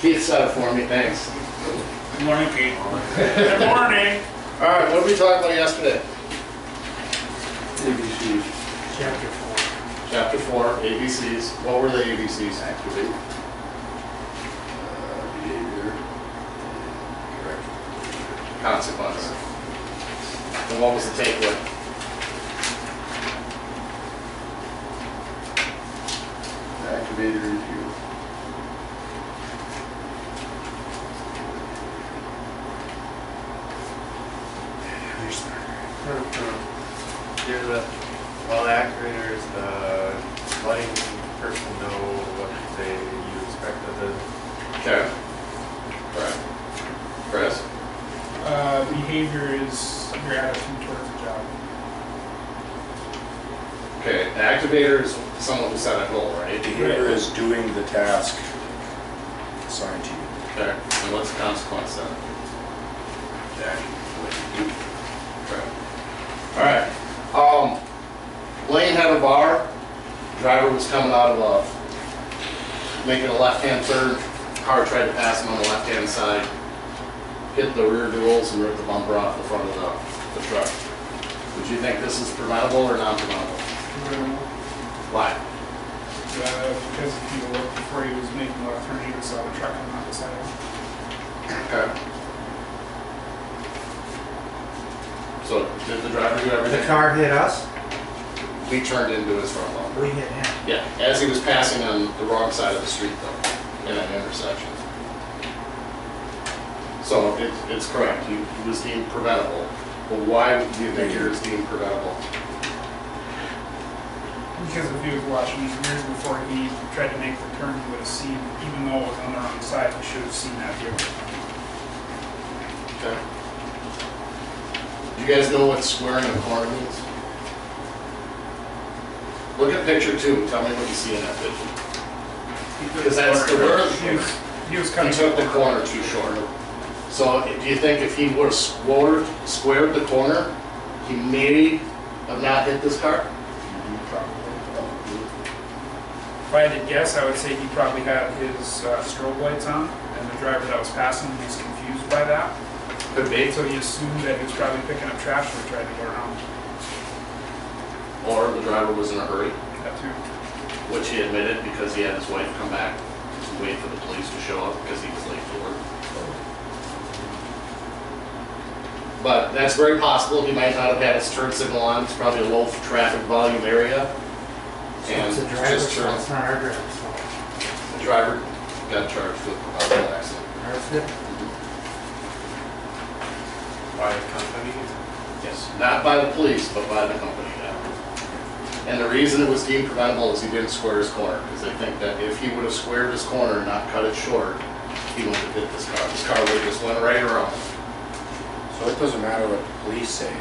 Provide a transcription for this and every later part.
Keith said it for me, thanks. Good morning, Pete. Good morning. All right, what did we talk about yesterday? ABCs. Chapter 4. Chapter 4, ABCs. What were the ABCs? Activate. Behavior. Correct. Consequence. And what was the takeaway? Activated review. You're the, well, the activator is the letting the person know what you expect of them. Okay. Right. Chris? Behavior is your attitude towards the job. Okay, the activator is someone who set a goal, right? Behavior is doing the task assigned to you. Okay, and what's the consequence then? Action. Okay. All right. Lane had a bar. Driver was coming out of making a left-hand turn. Car tried to pass him on the left-hand side. Hit the rear duals and ripped the bumper off the front of the truck. Would you think this is preventable or non-preventable? Why? Because if you look before he was making a left turn, he would saw the truck coming out the side. Okay. So did the driver do everything? The car hit us, We turned into his front bumper. we hit him. Yeah, as he was passing on the wrong side of the street though, in an intersection. So it's correct, he was deemed preventable. But why do you think it was deemed preventable? Because if he was watching his rears before he tried to make the turn, he would have seen, even though it was on the wrong side, he should have seen that vehicle. Okay. Do you guys know what squaring a corner means? Look at picture 2, tell me what you see in that picture. Because that's the word. He was He cutting took the corner too short. So do you think if he would have squared the corner, he may have not hit this car? If I had to guess, I would say he probably had his strobe lights on, and the driver that was passing him was confused by that. Could be. So he assumed that he was probably picking up trash and tried to go around. Or the driver was in a hurry, That too. which he admitted because he had his wife come back to wait for the police to show up because he was late for work. But that's very possible. He might not have had his turn signal on. It's probably a low traffic volume area. And It's the driver's just fault, turned. it's not our driver's fault. The driver got charged with auto accident. Ours did. By the company. Yes, not by the police, but by the company now. And the reason it was deemed preventable is he didn't square his corner, because they think that if he would have squared his corner and not cut it short, he wouldn't have hit this car. This car would have just went right around. So it doesn't matter what the police say.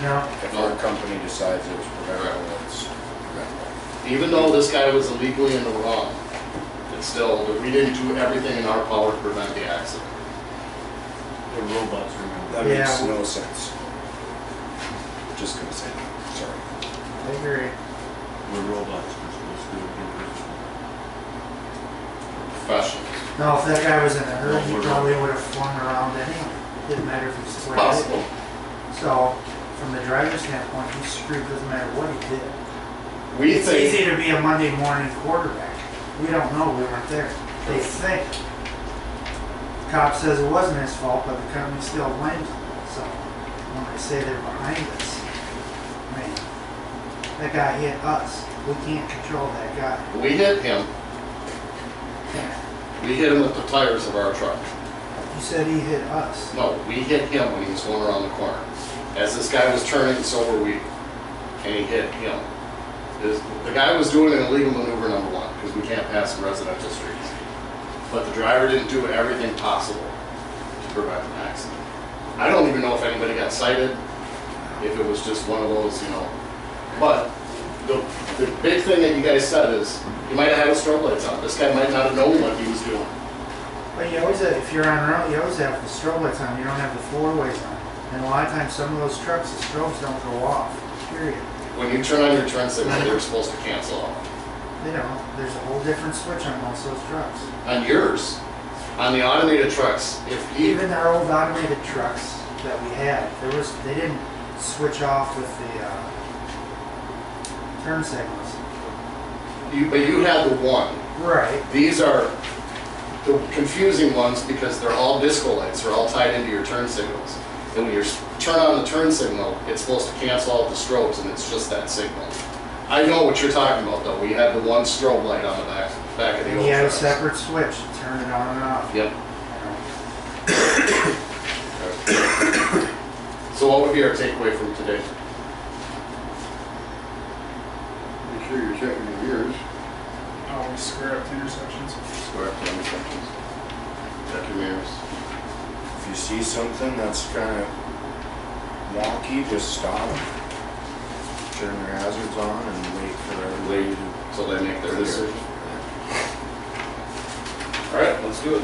No, If our company decides it was preventable, it's preventable. Even though this guy was illegally in the wrong, it's still, we didn't do everything in our power to prevent the accident. They're robots, remember? That Yeah. makes no sense. Just gonna say that, sorry. I agree. We're robots, we're supposed to do it in person. Professionals. No, if that guy was in a hurry, No, he we're probably would have flung around anyway. Didn't matter if he squared it. Possible. So, from the driver's standpoint, he's screwed, doesn't matter what he did. We It's easy think, to be a Monday morning quarterback. We don't know, we weren't there. They think. Cop says it wasn't his fault, but the company still blames him. So, when they say they're behind us, man, that guy hit us. We can't control that guy. we hit him. We hit him with the tires of our truck. You said he hit us. No, we hit him when he was going around the corner. As this guy was turning, so were we. And he hit him. The guy was doing an illegal maneuver, number one, because we can't pass in residential streets. But the driver didn't do everything possible to prevent an accident. I don't even know if anybody got cited, if it was just one of those, But the big thing that you guys said is, he might have had his strobe lights on. This guy might not have known what he was doing. But you always have, if you're on road, you always have the strobe lights on. You don't have the four-ways on. And a lot of times, some of those trucks, the strobes don't go off, period. When you turn on your turn signal, they're supposed to cancel off. They don't. There's a whole different switch on most of those trucks. On yours, On the automated trucks, if you, Even our old automated trucks that we had, they didn't switch off with the turn signals. but you had the one. Right. These are the confusing ones because they're all disco lights, they're all tied into your turn signals. And when you turn on the turn signal, it's supposed to cancel out the strobes and it's just that signal. I know what you're talking about though, we had the one strobe light on the back of the And old you had a trucks. separate switch to turn it on and off. Yep. You know. So what would be our takeaway from today? Make sure you're checking your mirrors. Always square up to intersections. Square up the intersections. Check your mirrors. If you see something that's kind of wonky, just stop. Turn your hazards on and wait for everybody Wait to till they make their clear. decision. All right, let's do it.